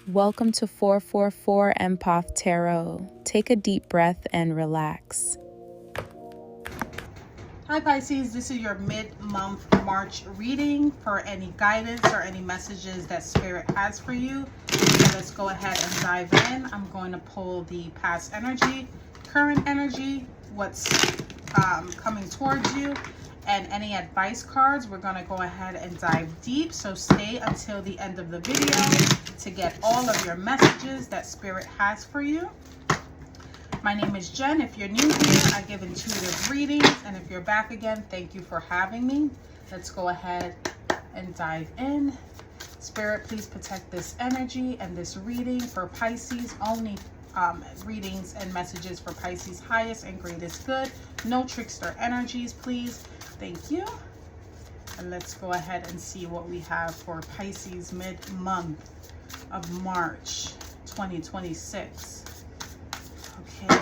Welcome to 444 Empath Tarot. Take a deep breath and relax. Hi Pisces, this is your mid-month March reading for any guidance or any messages that Spirit has for you. So let's go ahead and dive in. I'm going to pull the past energy, current energy, what's coming towards you, and any advice cards. We're going to go ahead and dive deep, so stay until the end of the video to get all of your messages that Spirit has for you. My name is Jen. If you're new here, I give intuitive readings, and if you're back again, thank you for having me. Let's go ahead and dive in. Spirit, please protect this energy and this reading for Pisces. Only readings and messages for Pisces highest and greatest good. No trickster energies, please. Thank you. And let's go ahead and see what we have for Pisces mid-month of March 2026. Okay.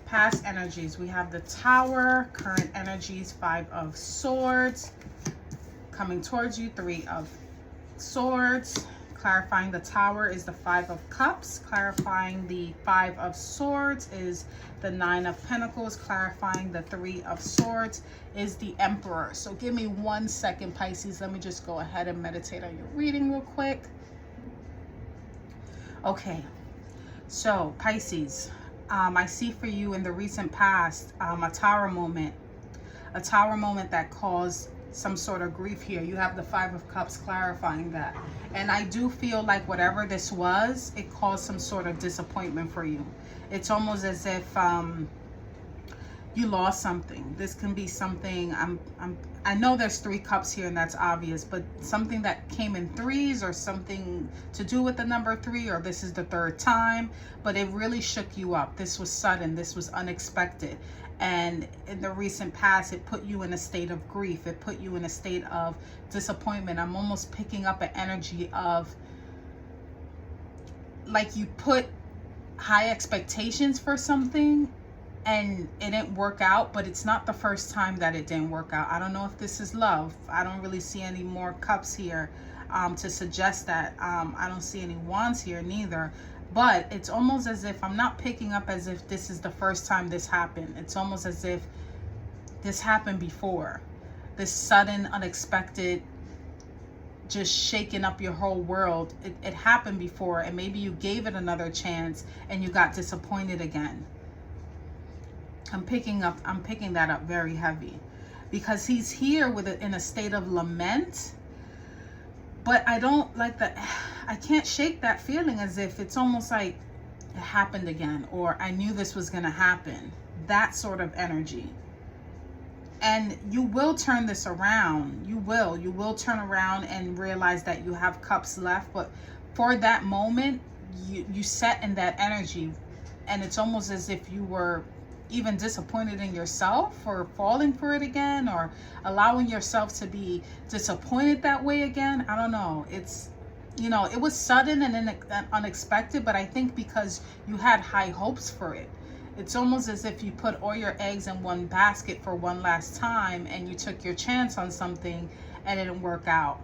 Past energies. We have the Tower. Current energies, 5 of Swords. Coming towards you, 3 of Swords. Clarifying the Tower is the 5 of Cups. Clarifying the 5 of Swords is the 9 of Pentacles. Clarifying the 3 of Swords is the Emperor. So give me 1 second, Pisces. Let me just go ahead and meditate on your reading real quick. Okay. So Pisces, I see for you in the recent past a Tower moment that caused some sort of grief here. You have the 5 of Cups clarifying that. And I do feel like whatever this was, it caused some sort of disappointment for you. It's almost as if you lost something. This can be something, I know there's 3 cups here and that's obvious, but something that came in threes or something to do with the number 3, or this is the 3rd time, but it really shook you up. This was sudden, this was unexpected. And in the recent past, it put you in a state of grief. It put you in a state of disappointment. I'm almost picking up an energy of like you put high expectations for something and it didn't work out, but it's not the first time that it didn't work out. I don't know if this is love. I don't really see any more cups here to suggest that. I don't see any wands here neither. But it's almost as if I'm not picking up as if this is the first time this happened. It's almost as if this happened before. This sudden, unexpected, just shaking up your whole world. It happened before, and maybe you gave it another chance and you got disappointed again. I'm picking that up very heavy because he's here with it in a state of lament. But I don't like that. I can't shake that feeling as if it's almost like it happened again, or I knew this was going to happen. That sort of energy. And you will turn this around. You will turn around and realize that you have cups left. But for that moment, you set in that energy. And it's almost as if you were even disappointed in yourself for falling for it again, or allowing yourself to be disappointed that way again. I don't know. It's, you know, it was sudden and unexpected, but I think because you had high hopes for it. It's almost as if you put all your eggs in one basket for one last time and you took your chance on something and it didn't work out.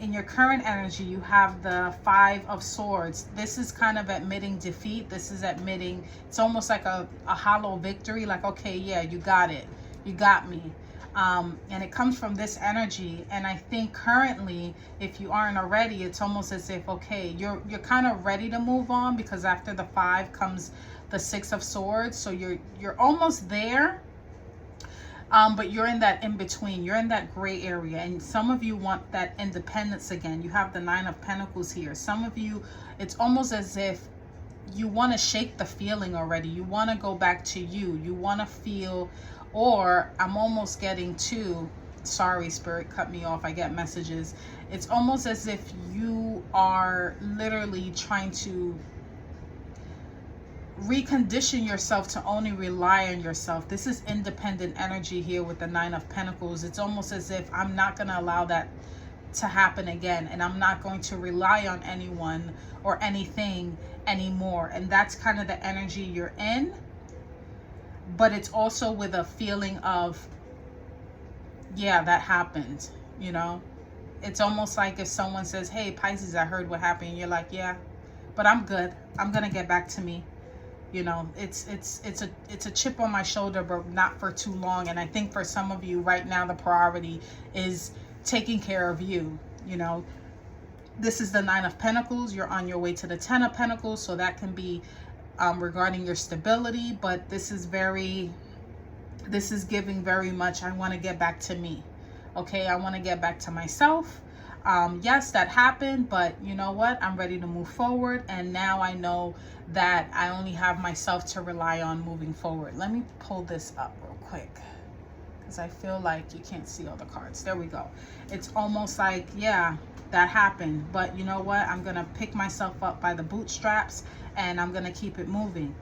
In your current energy, you have the 5 of Swords. This is kind of admitting defeat. This is admitting, it's almost like a hollow victory. Like, okay, yeah, you got it. You got me. And it comes from this energy. And I think currently, if you aren't already, it's almost as if, okay, you're kind of ready to move on, because after the 5 comes the 6 of Swords. So you're almost there. But you're in that in-between. You're in that gray area. And some of you want that independence again. You have the 9 of Pentacles here. Some of you, it's almost as if you want to shake the feeling already. You want to go back to you. You want to feel, or I'm almost getting to, sorry, Spirit, cut me off. I get messages. It's almost as if you are literally trying to recondition yourself to only rely on yourself. This is independent energy here with the 9 of Pentacles. It's almost as if I'm not going to allow that to happen again, and I'm not going to rely on anyone or anything anymore. And that's kind of the energy you're in. But it's also with a feeling of, yeah, that happened, you know. it's almost like if someone says, hey, Pisces, I heard what happened. And you're like, yeah, but I'm good. I'm going to get back to me. You know, it's a chip on my shoulder, but not for too long. And I think for some of you right now, the priority is taking care of you. You know, this is the Nine of Pentacles. You're on your way to the Ten of Pentacles. So that can be regarding your stability. But this is giving very much, I want to get back to me. Okay, I want to get back to myself. Yes, that happened, but you know what? I'm ready to move forward. And now I know that I only have myself to rely on moving forward. Let me pull this up real quick, because I feel like you can't see all the cards. There we go. It's almost like, yeah, that happened, but you know what? I'm going to pick myself up by the bootstraps and I'm going to keep it moving.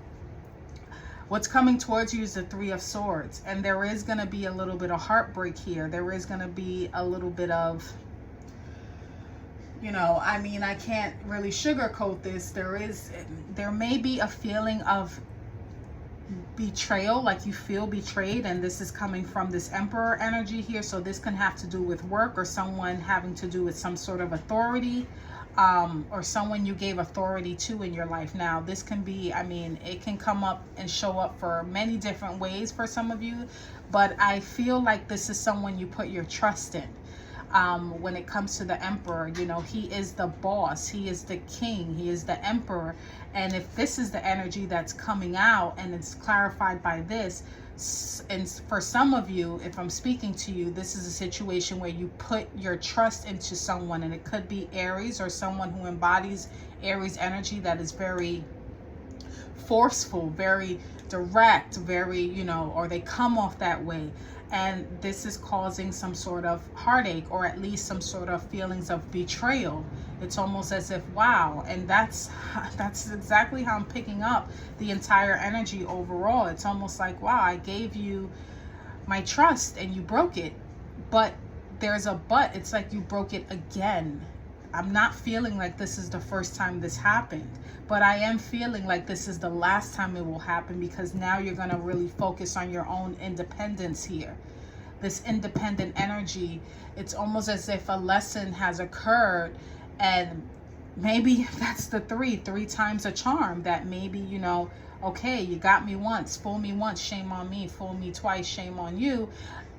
What's coming towards you is the Three of Swords, and there is going to be a little bit of heartbreak here. There is going to be a little bit of, you know, I mean, I can't really sugarcoat this. There may be a feeling of betrayal, like you feel betrayed, and this is coming from this Emperor energy here. So this can have to do with work, or someone having to do with some sort of authority, or someone you gave authority to in your life. Now this can be, I mean, it can come up and show up for many different ways for some of you, but I feel like this is someone you put your trust in. When it comes to the Emperor, you know, he is the boss, he is the king, he is the emperor. And if this is the energy that's coming out and it's clarified by this, and for some of you, if I'm speaking to you, this is a situation where you put your trust into someone, and it could be Aries or someone who embodies Aries energy that is very forceful, very direct, very, you know, or they come off that way. And this is causing some sort of heartache, or at least some sort of feelings of betrayal. It's almost as if, wow. And that's exactly how I'm picking up the entire energy overall. It's almost like, wow, I gave you my trust and you broke it. But there's a but. It's like you broke it again. I'm not feeling like this is the first time this happened, but I am feeling like this is the last time it will happen, because now you're going to really focus on your own independence here. This independent energy, it's almost as if a lesson has occurred, and maybe that's the three times a charm, that maybe, you know, okay, you got me once, fool me once, shame on me, fool me twice, shame on you.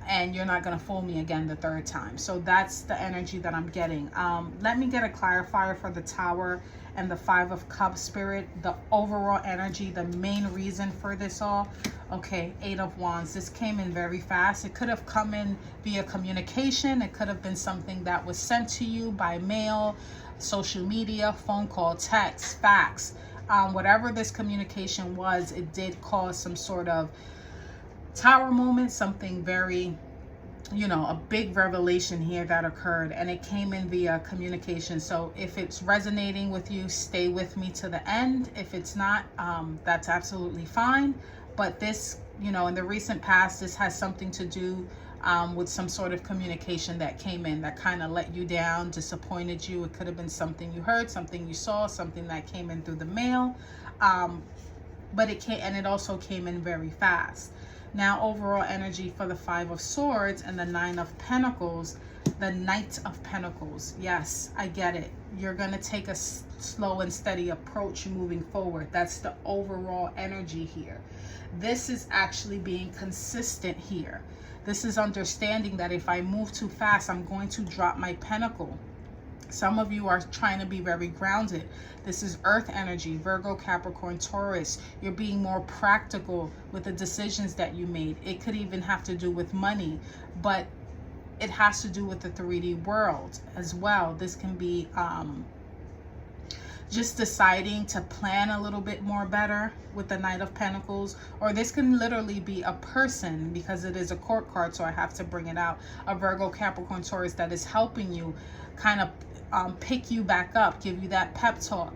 And you're not going to fool me again the third time. So that's the energy that I'm getting. Let me get a clarifier for the Tower and the Five of Cups spirit. The overall energy, the main reason for this all. Okay, Eight of Wands. This came in very fast. It could have come in via communication. It could have been something that was sent to you by mail, social media, phone call, text, fax. Whatever this communication was, it did cause some sort of Tower moment, something very, you know, a big revelation here that occurred, and it came in via communication. So if it's resonating with you, stay with me to the end. If it's not, that's absolutely fine. But this, you know, in the recent past, this has something to do with some sort of communication that came in that kind of let you down, disappointed you. It could have been something you heard, something you saw, something that came in through the mail, but it came, and it also came in very fast. Now, overall energy for the Five of Swords and the Nine of Pentacles, the Knight of Pentacles. Yes, I get it. You're going to take a slow and steady approach moving forward. That's the overall energy here. This is actually being consistent here. This is understanding that if I move too fast, I'm going to drop my pentacle. Some of you are trying to be very grounded. This is earth energy, Virgo, Capricorn, Taurus. You're being more practical with the decisions that you made. It could even have to do with money, but it has to do with the 3D world as well. This can be just deciding to plan a little bit more better with the Knight of Pentacles, or this can literally be a person, because it is a court card, so I have to bring it out. A Virgo, Capricorn, Taurus that is helping you kind of pick you back up, give you that pep talk.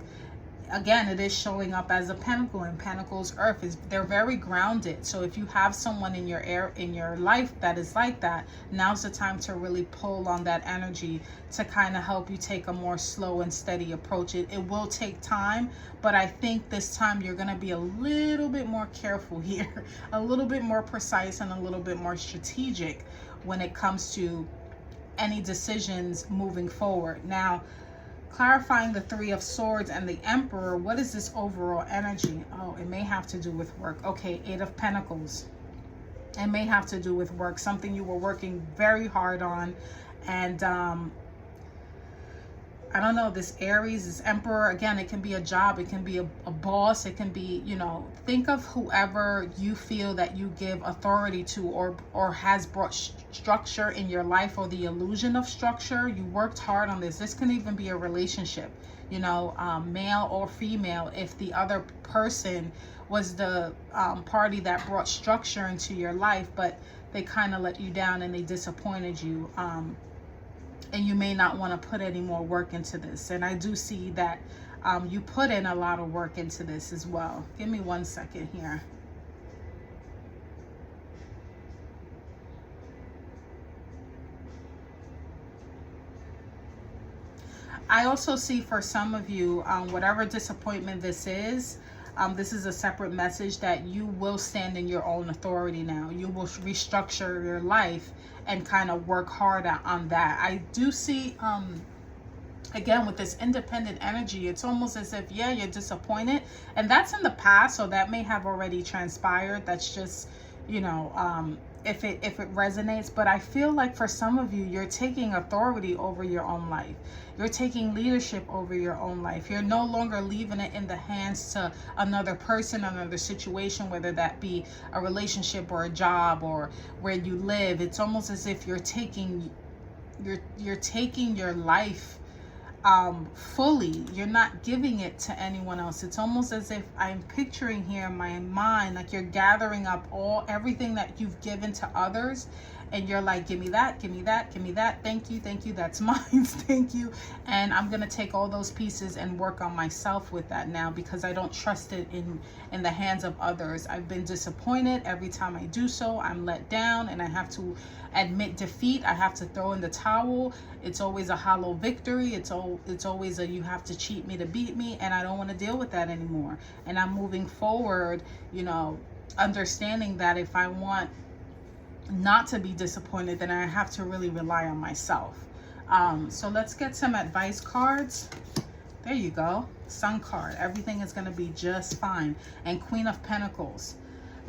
Again, it is showing up as a pentacle, and pentacles, earth, is they're very grounded. So if you have someone in your life that is like that, now's the time to really pull on that energy to kind of help you take a more slow and steady approach. It will take time, but I think this time you're going to be a little bit more careful here, a little bit more precise, and a little bit more strategic when it comes to any decisions moving forward. Now, clarifying the Three of Swords and the Emperor, what is this overall energy? Oh, it may have to do with work. Okay, Eight of Pentacles. It may have to do with work, something you were working very hard on. And I don't know, this Aries, this Emperor, again, it can be a job, it can be a boss, it can be, you know, think of whoever you feel that you give authority to, or has brought structure in your life, or the illusion of structure. You worked hard on this. This can even be a relationship, you know, male or female. If the other person was the party that brought structure into your life, but they kind of let you down and they disappointed you, and you may not want to put any more work into this. And I do see that you put in a lot of work into this as well. Give me 1 second here. I also see for some of you, whatever disappointment this is a separate message that you will stand in your own authority now. You will restructure your life and kind of work hard on that. I do see, again, with this independent energy, it's almost as if, yeah, you're disappointed. And that's in the past, so that may have already transpired. That's just, you know, if it resonates. But I feel like for some of you, you're taking authority over your own life. You're taking leadership over your own life. You're no longer leaving it in the hands to another person, another situation, whether that be a relationship or a job or where you live. It's almost as if you're taking your life fully. You're not giving it to anyone else. It's almost as if I'm picturing here in my mind, like you're gathering up everything that you've given to others, and you're like, give me that, give me that, give me that, thank you, that's mine, thank you. And I'm gonna take all those pieces and work on myself with that now, because I don't trust it in the hands of others. I've been disappointed. Every time I do so, I'm let down, and I have to admit defeat. I have to throw in the towel. It's always a hollow victory. It's always a, you have to cheat me to beat me, and I don't want to deal with that anymore. And I'm moving forward, you know, understanding that if I want not to be disappointed, then I have to really rely on myself. So let's get some advice cards. There you go. Sun card. Everything is going to be just fine. And Queen of Pentacles.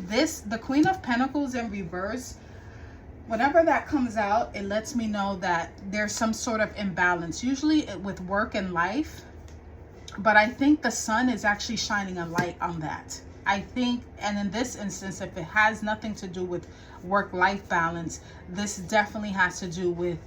The Queen of Pentacles in reverse, whenever that comes out, it lets me know that there's some sort of imbalance, usually with work and life. But I think the sun is actually shining a light on that. I think, and in this instance, if it has nothing to do with work-life balance, this definitely has to do with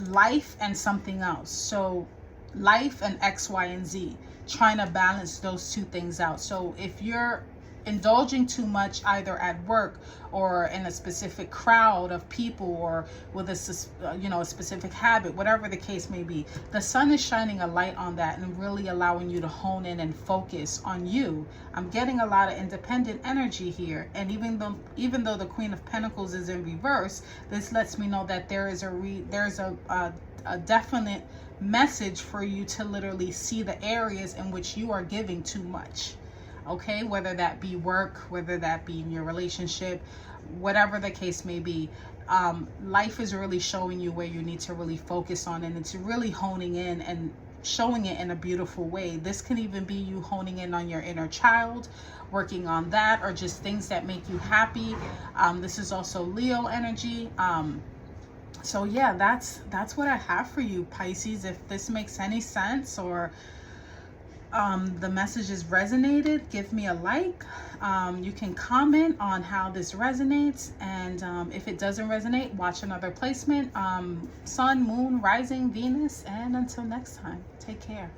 life and something else. So life and X, Y, and Z, trying to balance those two things out. So if you're indulging too much either at work or in a specific crowd of people, or with a specific habit, whatever the case may be, the sun is shining a light on that and really allowing you to hone in and focus on you. I'm getting a lot of independent energy here, and even though the Queen of Pentacles is in reverse, this lets me know that there's a definite message for you to literally see the areas in which you are giving too much. Okay, whether that be work, whether that be in your relationship, whatever the case may be, life is really showing you where you need to really focus on, and it's really honing in and showing it in a beautiful way. This can even be you honing in on your inner child, working on that, or just things that make you happy. This is also Leo energy. So yeah, that's what I have for you, Pisces. If this makes any sense, or the messages resonated, give me a like. You can comment on how this resonates, and if it doesn't resonate, watch another placement. Sun, Moon, Rising, Venus, and until next time, take care.